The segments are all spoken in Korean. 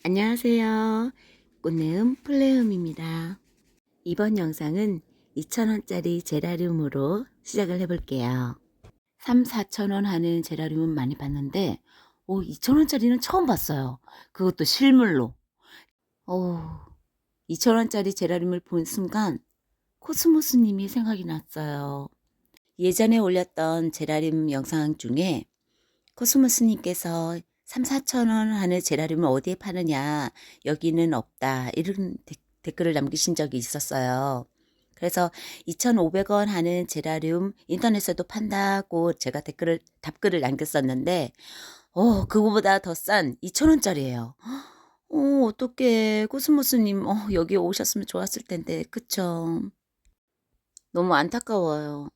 안녕하세요. 꽃내음 플레음입니다. 이번 영상은 2,000원짜리 제라늄으로 시작을 해볼게요. 3, 4,000원 하는 제라늄은 많이 봤는데 2,000원짜리는 처음 봤어요. 그것도 실물로. 2,000원짜리 제라늄을 본 순간 코스모스님이 생각이 났어요. 예전에 올렸던 제라늄 영상 중에 코스모스님께서 3, 4,000원 하는 제라늄을 어디에 파느냐, 여기는 없다, 이런 댓글을 남기신 적이 있었어요. 그래서 2,500원 하는 제라늄 인터넷에도 판다고 제가 답글을 남겼었는데 그거보다 더 싼 2,000원짜리예요. 어떡해. 코스모스님 여기 오셨으면 좋았을 텐데. 그쵸? 너무 안타까워요.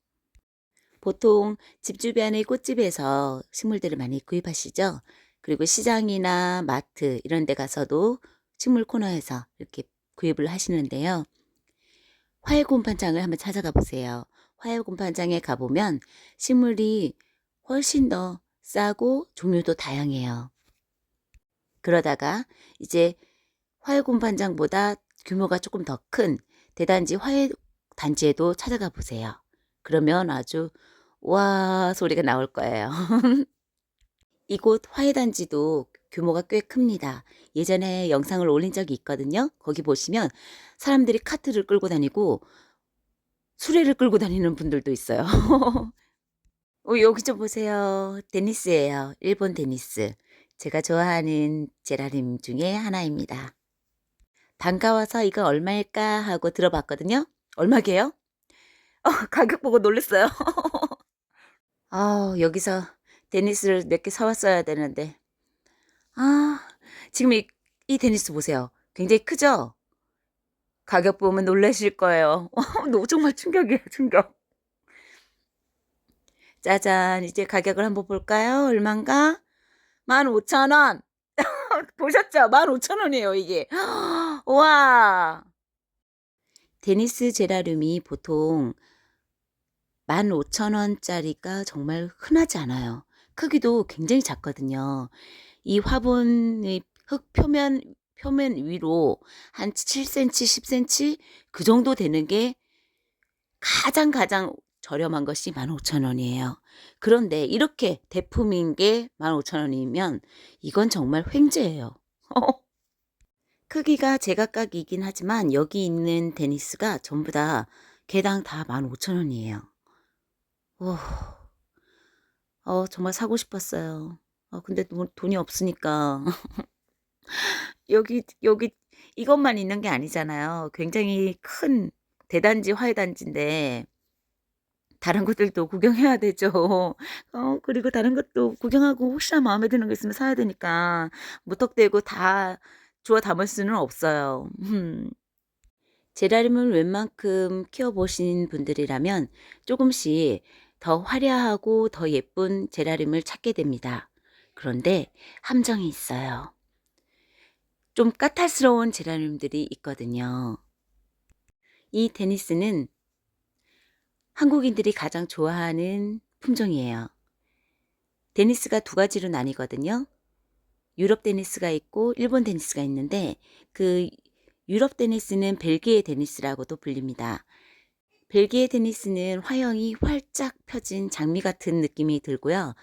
보통 집 주변의 꽃집에서 식물들을 많이 구입하시죠. 그리고 시장이나 마트 이런 데 가서도 식물 코너에서 이렇게 구입을 하시는데요. 화훼곰팡장을 한번 찾아가 보세요. 화훼곰팡장에 가보면 식물이 훨씬 더 싸고 종류도 다양해요. 그러다가 이제 화훼곰팡장보다 규모가 조금 더 큰 대단지 화훼단지에도 찾아가 보세요. 그러면 아주 와 소리가 나올 거예요. 이곳 화훼단지도 규모가 꽤 큽니다. 예전에 영상을 올린 적이 있거든요. 거기 보시면 사람들이 카트를 끌고 다니고 수레를 끌고 다니는 분들도 있어요. 여기 좀 보세요. 데니스예요. 일본 데니스. 제가 좋아하는 제라늄 중에 하나입니다. 반가워서 이거 얼마일까 하고 들어봤거든요. 얼마게요? 가격 보고 놀랐어요. 여기서 데니스를 몇 개 사왔어야 되는데. 지금 이 데니스 보세요. 굉장히 크죠? 가격 보면 놀라실 거예요. 너 정말 충격이에요, 충격. 짜잔, 이제 가격을 한번 볼까요? 얼만가? 15,000원. 보셨죠? 15,000원이에요, 이게. 와. 데니스 제라늄이 보통 15,000원짜리가 정말 흔하지 않아요. 크기도 굉장히 작거든요. 이 화분의 흙 표면 위로 한 7cm, 10cm 그 정도 되는 게 가장 저렴한 것이 15,000원이에요. 그런데 이렇게 대품인 게 15,000원이면 이건 정말 횡재예요. 크기가 제각각이긴 하지만 여기 있는 데니스가 전부 다 개당 다 15,000원이에요. 정말 사고 싶었어요. 근데 돈이 없으니까. 여기 이것만 있는 게 아니잖아요. 굉장히 큰 대단지, 화훼단지인데 다른 것들도 구경해야 되죠. 그리고 다른 것도 구경하고 혹시나 마음에 드는 거 있으면 사야 되니까 무턱대고 다 주워 담을 수는 없어요. 제라늄을 웬만큼 키워보신 분들이라면 조금씩 더 화려하고 더 예쁜 제라늄을 찾게 됩니다. 그런데 함정이 있어요. 좀 까탈스러운 제라늄들이 있거든요. 이 데니스는 한국인들이 가장 좋아하는 품종이에요. 데니스가 두 가지로 나뉘거든요. 유럽 데니스가 있고 일본 데니스가 있는데 그 유럽 데니스는 벨기에 데니스라고도 불립니다. 벨기에 데니스는 화형이 활짝 펴진 장미 같은 느낌이 들고요.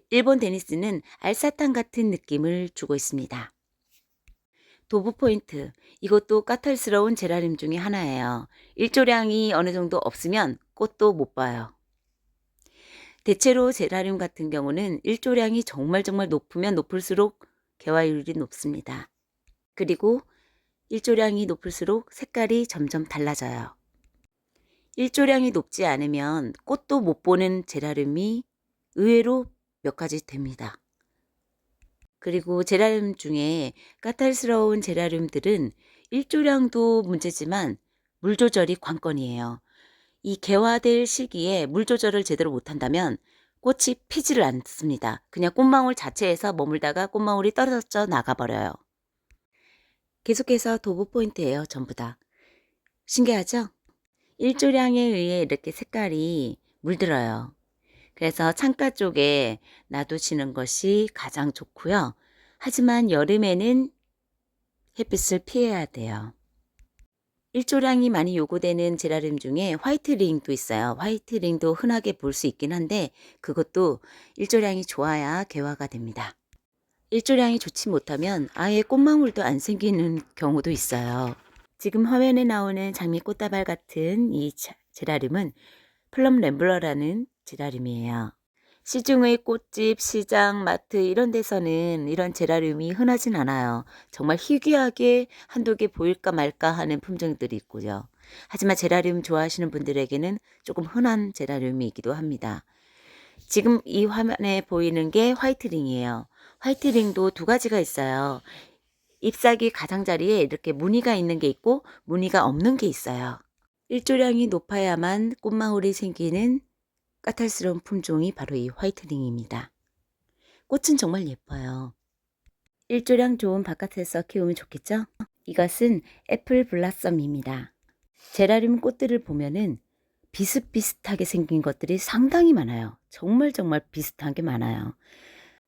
일본 데니스는 알사탕 같은 느낌을 주고 있습니다. 도브 포인트, 이것도 까탈스러운 제라늄 중에 하나예요. 일조량이 어느 정도 없으면 꽃도 못 봐요. 대체로 제라늄 같은 경우는 일조량이 정말 높으면 높을수록 개화율이 높습니다. 그리고 일조량이 높을수록 색깔이 점점 달라져요. 일조량이 높지 않으면 꽃도 못 보는 제라늄이 의외로 몇 가지 됩니다. 그리고 제라늄 중에 까탈스러운 제라늄들은 일조량도 문제지만 물 조절이 관건이에요. 이 개화될 시기에 물 조절을 제대로 못한다면 꽃이 피지를 않습니다. 그냥 꽃망울 자체에서 머물다가 꽃망울이 떨어져 나가버려요. 계속해서 도브 포인트예요. 전부 다. 신기하죠? 일조량에 의해 이렇게 색깔이 물들어요. 그래서 창가 쪽에 놔두시는 것이 가장 좋고요. 하지만 여름에는 햇빛을 피해야 돼요. 일조량이 많이 요구되는 제라늄 중에 화이트링도 있어요. 화이트링도 흔하게 볼 수 있긴 한데 그것도 일조량이 좋아야 개화가 됩니다. 일조량이 좋지 못하면 아예 꽃망울도 안 생기는 경우도 있어요. 지금 화면에 나오는 장미 꽃다발 같은 이 제라늄은 플럼 램블러라는 제라늄이에요. 시중의 꽃집, 시장, 마트 이런 데서는 이런 제라늄이 흔하진 않아요. 정말 희귀하게 한두 개 보일까 말까 하는 품종들이 있고요. 하지만 제라늄 좋아하시는 분들에게는 조금 흔한 제라늄이기도 합니다. 지금 이 화면에 보이는 게 화이트링이에요. 화이트링도 두 가지가 있어요. 잎사귀 가장자리에 이렇게 무늬가 있는 게 있고 무늬가 없는 게 있어요. 일조량이 높아야만 꽃망울이 생기는 까탈스러운 품종이 바로 이 화이트링입니다. 꽃은 정말 예뻐요. 일조량 좋은 바깥에서 키우면 좋겠죠? 이것은 애플 블라썸입니다. 제라늄 꽃들을 보면은 비슷비슷하게 생긴 것들이 상당히 많아요. 정말 비슷한 게 많아요.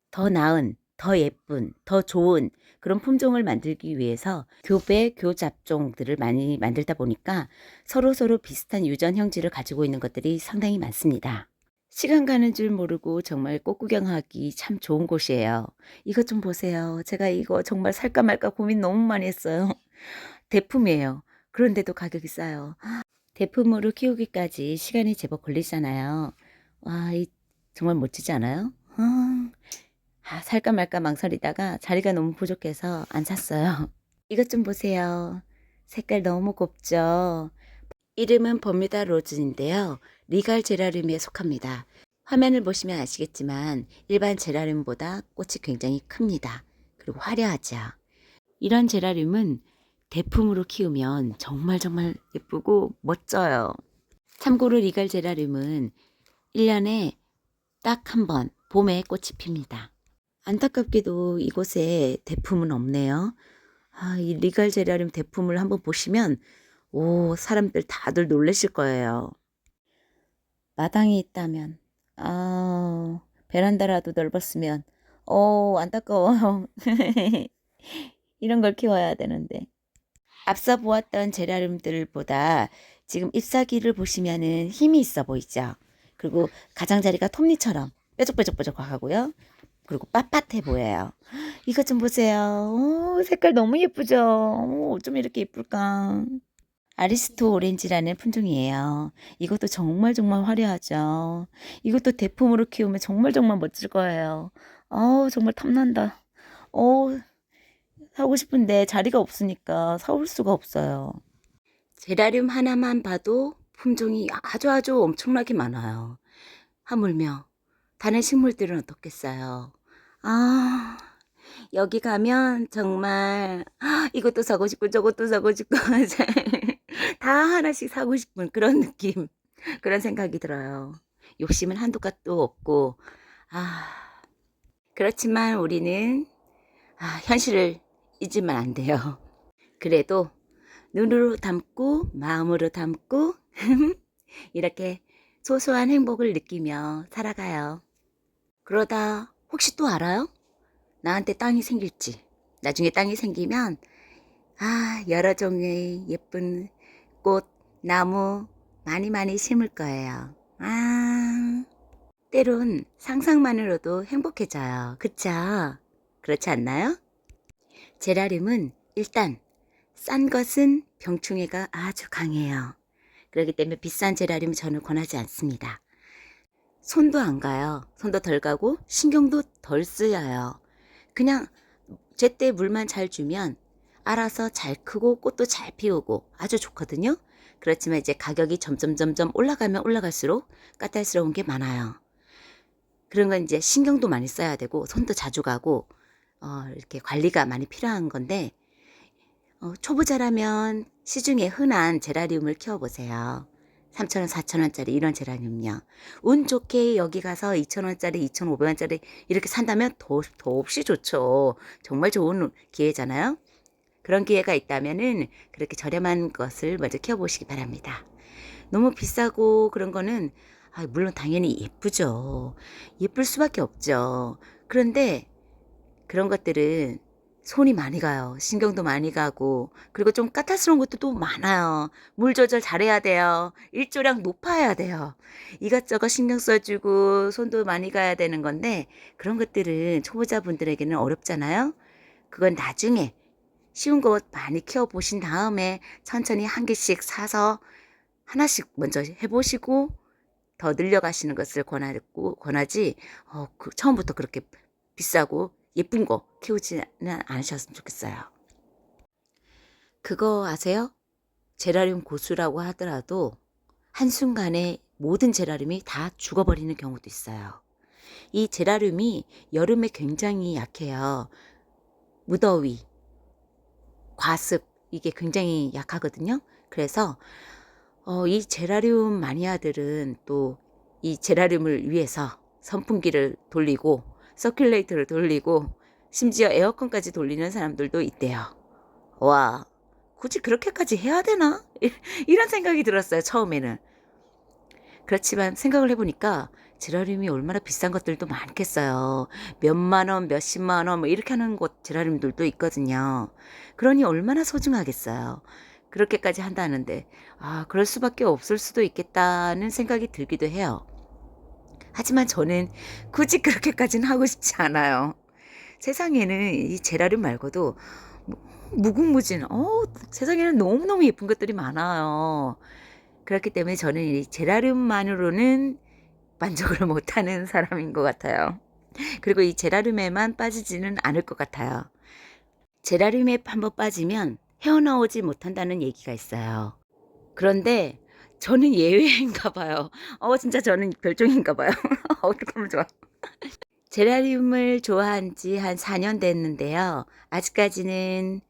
더 나은, 더 예쁜, 더 좋은 그런 품종을 만들기 위해서 교배, 교잡종들을 많이 만들다 보니까 서로 비슷한 유전 형질을 가지고 있는 것들이 상당히 많습니다. 시간 가는 줄 모르고 정말 꽃 구경하기 참 좋은 곳이에요. 이것 좀 보세요. 제가 이거 정말 살까 말까 고민 너무 많이 했어요. 대품이에요. 그런데도 가격이 싸요. 대품으로 키우기까지 시간이 제법 걸리잖아요. 와, 정말 멋지지 않아요? 살까 말까 망설이다가 자리가 너무 부족해서 안 샀어요. 이것 좀 보세요. 색깔 너무 곱죠? 이름은 버뮤다 로즈인데요. 리갈 제라늄에 속합니다. 화면을 보시면 아시겠지만 일반 제라늄보다 꽃이 굉장히 큽니다. 그리고 화려하죠. 이런 제라늄은 대품으로 키우면 정말 예쁘고 멋져요. 참고로 리갈 제라늄은 1년에 딱 한 번 봄에 꽃이 핍니다. 안타깝게도 이곳에 대품은 없네요. 이 리갈 제라늄 대품을 한번 보시면 사람들 다들 놀라실 거예요. 마당에 있다면 베란다라도 넓었으면 안타까워요. 이런 걸 키워야 되는데. 앞서 보았던 제라늄들보다 지금 잎사귀를 보시면은 힘이 있어 보이죠. 그리고 가장자리가 톱니처럼 뾰족하고요. 그리고 빳빳해 보여요. 이것 좀 보세요. 색깔 너무 예쁘죠. 어쩜 이렇게 예쁠까. 아리스토 오렌지라는 품종이에요. 이것도 정말 화려하죠. 이것도 대품으로 키우면 정말 멋질 거예요. 정말 탐난다. 사고 싶은데 자리가 없으니까 사올 수가 없어요. 제라늄 하나만 봐도 품종이 아주 엄청나게 많아요. 하물며 다른 식물들은 어떻겠어요? 여기 가면 정말 이것도 사고 싶고 저것도 사고 싶고 다 하나씩 사고 싶은 그런 느낌, 그런 생각이 들어요. 욕심은 한두 갓도 없고 그렇지만 우리는 현실을 잊으면 안 돼요. 그래도 눈으로 담고 마음으로 담고 이렇게 소소한 행복을 느끼며 살아가요. 그러다 혹시 또 알아요? 나한테 땅이 생길지. 나중에 땅이 생기면 여러 종류의 예쁜 꽃, 나무 많이 심을 거예요. 때론 상상만으로도 행복해져요. 그쵸? 그렇지 않나요? 제라늄은 일단 싼 것은 병충해가 아주 강해요. 그렇기 때문에 비싼 제라늄 저는 권하지 않습니다. 손도 안 가요. 손도 덜 가고 신경도 덜 쓰여요. 그냥 제때 물만 잘 주면 알아서 잘 크고 꽃도 잘 피우고 아주 좋거든요. 그렇지만 이제 가격이 점점 올라가면 올라갈수록 까탈스러운 게 많아요. 그런 건 이제 신경도 많이 써야 되고 손도 자주 가고 이렇게 관리가 많이 필요한 건데 초보자라면 시중에 흔한 제라늄을 키워보세요. 3,000원, 4,000원짜리 이런 제라늄요. 운 좋게 여기 가서 2,000원짜리, 2,500원짜리 이렇게 산다면 더없이 좋죠. 정말 좋은 기회잖아요. 그런 기회가 있다면은 그렇게 저렴한 것을 먼저 키워보시기 바랍니다. 너무 비싸고 그런 거는 물론 당연히 예쁘죠. 예쁠 수밖에 없죠. 그런데 그런 것들은 손이 많이 가요. 신경도 많이 가고 그리고 좀 까탈스러운 것도 또 많아요. 물 조절 잘해야 돼요. 일조량 높아야 돼요. 이것저것 신경 써주고 손도 많이 가야 되는 건데 그런 것들은 초보자분들에게는 어렵잖아요. 그건 나중에 쉬운 것 많이 키워보신 다음에 천천히 한 개씩 사서 하나씩 먼저 해보시고 더 늘려가시는 것을 권하지, 처음부터 그렇게 비싸고 예쁜 거 키우지는 않으셨으면 좋겠어요. 그거 아세요? 제라늄 고수라고 하더라도 한순간에 모든 제라늄이 다 죽어버리는 경우도 있어요. 이 제라늄이 여름에 굉장히 약해요. 무더위, 과습, 이게 굉장히 약하거든요. 그래서 이 제라늄 마니아들은 또 이 제라늄을 위해서 선풍기를 돌리고 서큘레이터를 돌리고 심지어 에어컨까지 돌리는 사람들도 있대요. 와, 굳이 그렇게까지 해야 되나? 이런 생각이 들었어요, 처음에는. 그렇지만 생각을 해보니까 제라늄이 얼마나 비싼 것들도 많겠어요. 몇만 원, 몇십만 원, 뭐 이렇게 하는 곳 제라늄들도 있거든요. 그러니 얼마나 소중하겠어요. 그렇게까지 한다는데, 그럴 수밖에 없을 수도 있겠다는 생각이 들기도 해요. 하지만 저는 굳이 그렇게까지는 하고 싶지 않아요. 세상에는 이 제라늄 말고도 무궁무진, 세상에는 너무너무 예쁜 것들이 많아요. 그렇기 때문에 저는 이 제라늄만으로는 만족을 못하는 사람인 것 같아요. 그리고 이 제라늄에만 빠지지는 않을 것 같아요. 제라늄에 한번 빠지면 헤어나오지 못한다는 얘기가 있어요. 그런데 저는 예외인가 봐요. 진짜 저는 별종인가 봐요. 어떡하면 좋아. 제라늄을 좋아한 지 한 4년 됐는데요. 아직까지는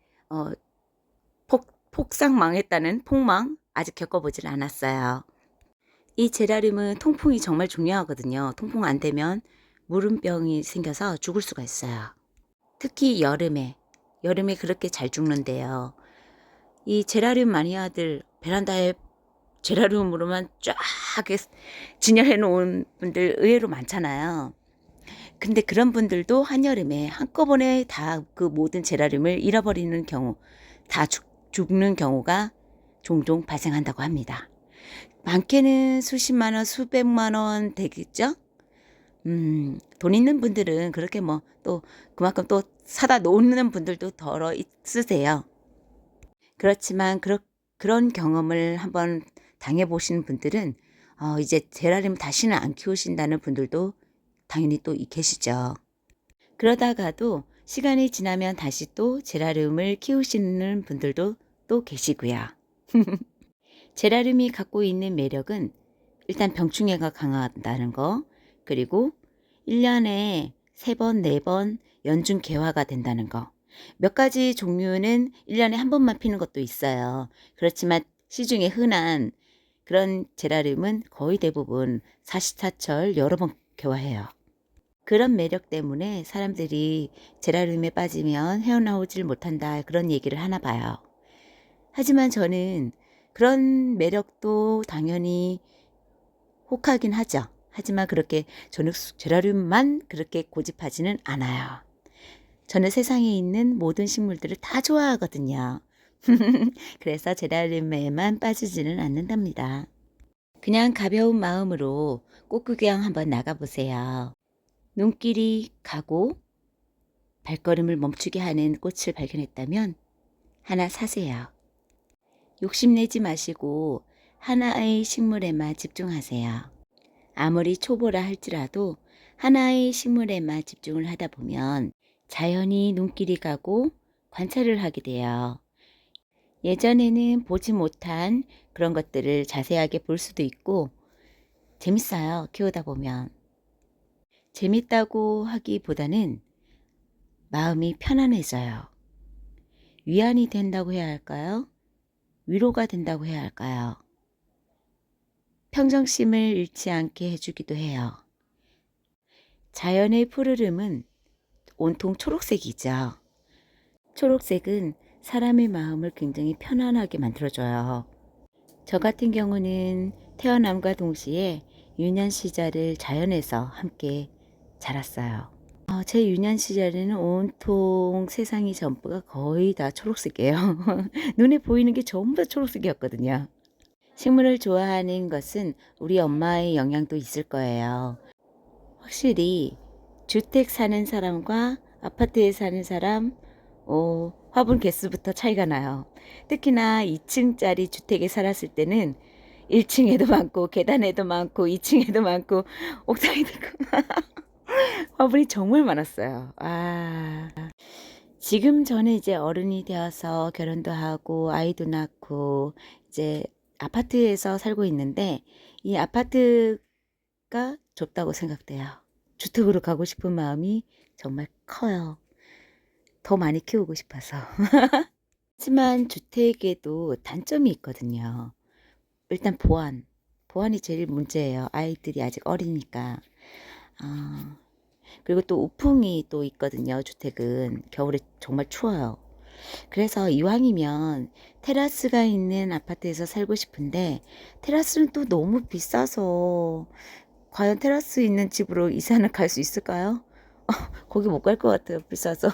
폭삭 망했다는 폭망 아직 겪어보질 않았어요. 이 제라늄은 통풍이 정말 중요하거든요. 통풍 안 되면 무름병이 생겨서 죽을 수가 있어요. 특히 여름에 그렇게 잘 죽는데요. 이 제라늄 마니아들 베란다에 제라늄으로만 쫙 진열해 놓은 분들 의외로 많잖아요. 근데 그런 분들도 한여름에 한꺼번에 다 그 모든 제라늄을 잃어버리는 경우, 다 죽는 경우가 종종 발생한다고 합니다. 많게는 수십만 원, 수백만 원 되겠죠? 돈 있는 분들은 그렇게 뭐 또 그만큼 또 사다 놓는 분들도 덜어 있으세요. 그렇지만 그런 경험을 한번 당해보신 분들은 이제 제라늄 다시는 안 키우신다는 분들도 당연히 또 계시죠. 그러다가도 시간이 지나면 다시 또 제라늄을 키우시는 분들도 또 계시고요. 제라늄이 갖고 있는 매력은 일단 병충해가 강하다는 거, 그리고 1년에 3번, 4번 연중 개화가 된다는 거. 몇 가지 종류는 1년에 한 번만 피는 것도 있어요. 그렇지만 시중에 흔한 그런 제라늄은 거의 대부분 사시사철 여러 번 개화해요. 그런 매력 때문에 사람들이 제라늄에 빠지면 헤어나오질 못한다 그런 얘기를 하나 봐요. 하지만 저는 그런 매력도 당연히 혹하긴 하죠. 하지만 그렇게 저는 제라늄만 그렇게 고집하지는 않아요. 저는 세상에 있는 모든 식물들을 다 좋아하거든요. 그래서 제라늄에만 빠지지는 않는답니다. 그냥 가벼운 마음으로 꽃 구경 한번 나가보세요. 눈길이 가고 발걸음을 멈추게 하는 꽃을 발견했다면 하나 사세요. 욕심내지 마시고 하나의 식물에만 집중하세요. 아무리 초보라 할지라도 하나의 식물에만 집중을 하다 보면 자연히 눈길이 가고 관찰을 하게 돼요. 예전에는 보지 못한 그런 것들을 자세하게 볼 수도 있고 재밌어요. 키우다 보면. 재밌다고 하기보다는 마음이 편안해져요. 위안이 된다고 해야 할까요? 위로가 된다고 해야 할까요? 평정심을 잃지 않게 해주기도 해요. 자연의 푸르름은 온통 초록색이죠. 초록색은 사람의 마음을 굉장히 편안하게 만들어줘요. 저 같은 경우는 태어남과 동시에 유년 시절을 자연에서 함께 자랐어요. 제 유년 시절에는 온통 세상이 전부가 거의 다 초록색이에요. 눈에 보이는 게 전부 다 초록색이었거든요. 식물을 좋아하는 것은 우리 엄마의 영향도 있을 거예요. 확실히 주택 사는 사람과 아파트에 사는 사람, 화분 개수부터 차이가 나요. 특히나 2층짜리 주택에 살았을 때는 1층에도 많고 계단에도 많고 2층에도 많고 옥상에도 있고 화분이 정말 많았어요. 지금 저는 이제 어른이 되어서 결혼도 하고 아이도 낳고 이제 아파트에서 살고 있는데 이 아파트가 좁다고 생각돼요. 주택으로 가고 싶은 마음이 정말 커요. 더 많이 키우고 싶어서. 하지만 주택에도 단점이 있거든요. 일단 보안이 제일 문제예요. 아이들이 아직 어리니까. 아, 그리고 또 우풍이 또 있거든요. 주택은 겨울에 정말 추워요. 그래서 이왕이면 테라스가 있는 아파트에서 살고 싶은데 테라스는 또 너무 비싸서 과연 테라스 있는 집으로 이사는 갈 수 있을까요? 거기 못 갈 것 같아요. 비싸서.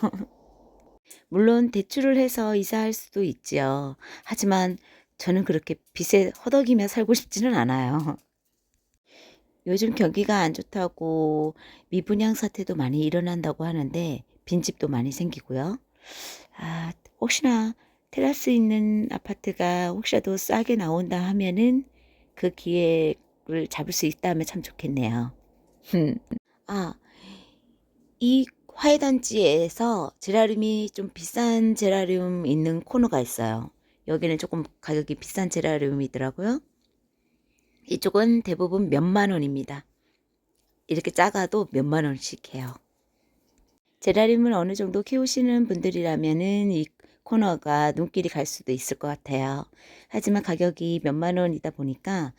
물론 대출을 해서 이사할 수도 있지요. 하지만 저는 그렇게 빚에 허덕이며 살고 싶지는 않아요. 요즘 경기가 안 좋다고 미분양 사태도 많이 일어난다고 하는데 빈집도 많이 생기고요. 혹시나 테라스 있는 아파트가 혹시라도 싸게 나온다 하면은 그 기회를 잡을 수 있다면 참 좋겠네요. 아, 이 화훼단지에서 제라늄이 좀 비싼 제라늄 있는 코너가 있어요. 여기는 조금 가격이 비싼 제라늄이더라고요. 이쪽은 대부분 몇만 원입니다. 이렇게 작아도 몇만 원씩 해요. 제라늄을 어느 정도 키우시는 분들이라면은 이 코너가 눈길이 갈 수도 있을 것 같아요. 하지만 가격이 몇만 원이다 보니까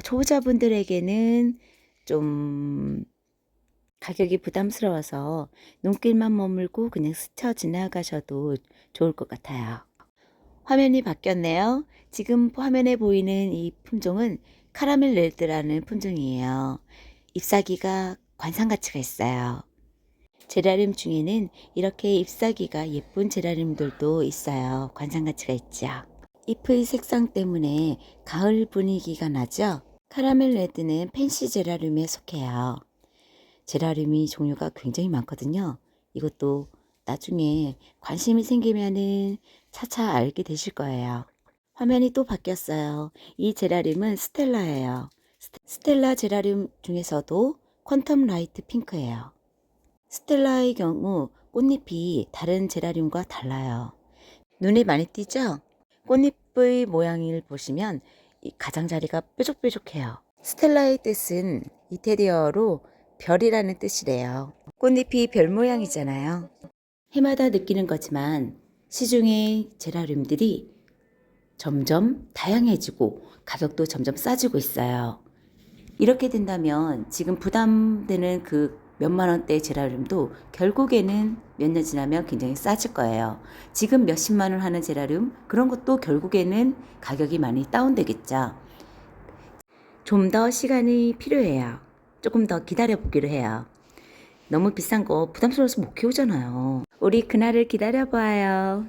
초보자분들에게는 좀 가격이 부담스러워서 눈길만 머물고 그냥 스쳐 지나가셔도 좋을 것 같아요. 화면이 바뀌었네요. 지금 화면에 보이는 이 품종은 카라멜 레드라는 품종이에요. 잎사귀가 관상 가치가 있어요. 제라늄 중에는 이렇게 잎사귀가 예쁜 제라늄들도 있어요. 관상 가치가 있죠. 잎의 색상 때문에 가을 분위기가 나죠. 카라멜 레드는 펜시 제라늄에 속해요. 제라늄이 종류가 굉장히 많거든요. 이것도 나중에 관심이 생기면은 차차 알게 되실 거예요. 화면이 또 바뀌었어요. 이 제라늄은 스텔라예요. 스텔라 제라늄 중에서도 퀀텀 라이트 핑크예요. 스텔라의 경우 꽃잎이 다른 제라늄과 달라요. 눈에 많이 띄죠? 꽃잎의 모양을 보시면 이 가장자리가 뾰족뾰족해요. 스텔라의 뜻은 이태리어로 별이라는 뜻이래요. 꽃잎이 별 모양이잖아요. 해마다 느끼는 거지만 시중의 제라늄들이 점점 다양해지고 가격도 점점 싸지고 있어요. 이렇게 된다면 지금 부담되는 그 몇만 원대 제라늄도 결국에는 몇 년 지나면 굉장히 싸질 거예요. 지금 몇십만 원 하는 제라늄 그런 것도 결국에는 가격이 많이 다운되겠죠. 좀 더 시간이 필요해요. 조금 더 기다려 보기로 해요. 너무 비싼 거 부담스러워서 못 키우잖아요. 우리 그날을 기다려 봐요.